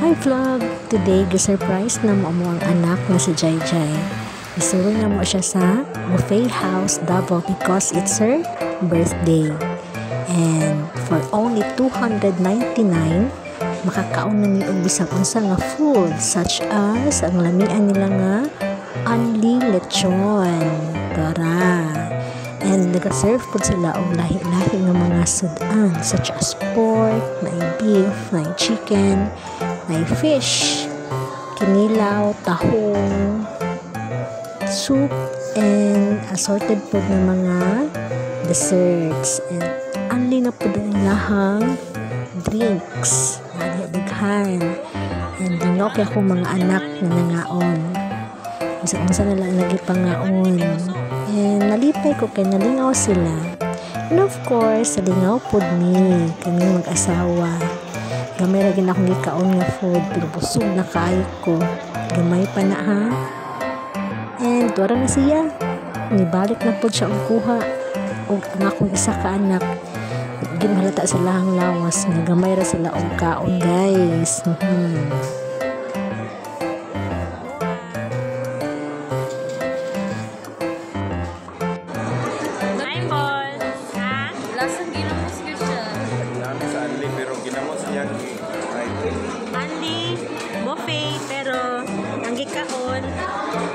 Hi vlog! Today, gi-surprise na mo ang anak na si Jai Jai. Isuro na mo siya sa buffet house Davao because it's her birthday. And for only 299, makakaon na niyo og bisag unsa nga food such as ang lamian nila nga unli lechon. Tara! And nag-serve po sila og lahi-lahi ng mga sudan such as pork, may beef, may chicken, may fish, kinilaw, tahong, soup, and assorted po ng mga desserts. And only na po din lahang drinks na bighan. And dinok ako mga anak na nangaon. Unsa na lang nagipangaon. And nalipay ko kay nalingaw sila. And of course, nalingaw po ni kami mag-asawa. Gamay ra gid akong gikaon nga food, pero busog na kaayo ko. Gamay pa na ha. And tuwa na siya. Nibalik na po siya og kuha og ang akong isa ka anak. Ginhalata sila ang lawas nga gamay ra sila og kaon, guys. Anli, buffet, pero ang gikaon,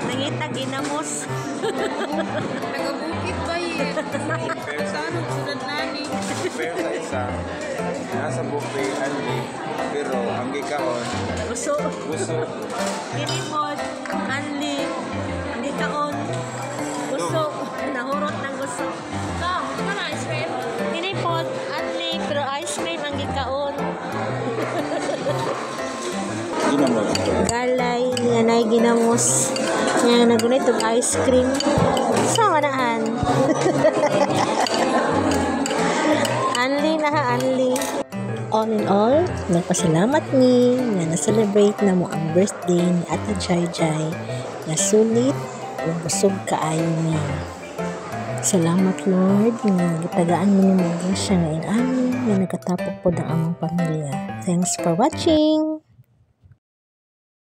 nangita ginamos. Nagabukit ba yun? Saan ang sunod nani? Pero sa isa, nasa buffet anli, pero ang gikaon, Gusto. Kinipod, anli, ang gikaon, gusto. Nahurot ng gusto. Ano na ice cream? Kinipod, anli, pero ice cream ang gikaon. Galay, nga na ginamos. Nga nagunit og ice cream. Sa manaan. Anli na ha, anli. All in all, nagpasalamat ni nga na-celebrate na mo ang birthday ni Ate Jai Jai na sulit o busog kaayo ni. Salamat Lord nga gitagaan mo ni mo siya nga inani nga nagkatapok po ng among pamilya. Thanks for watching!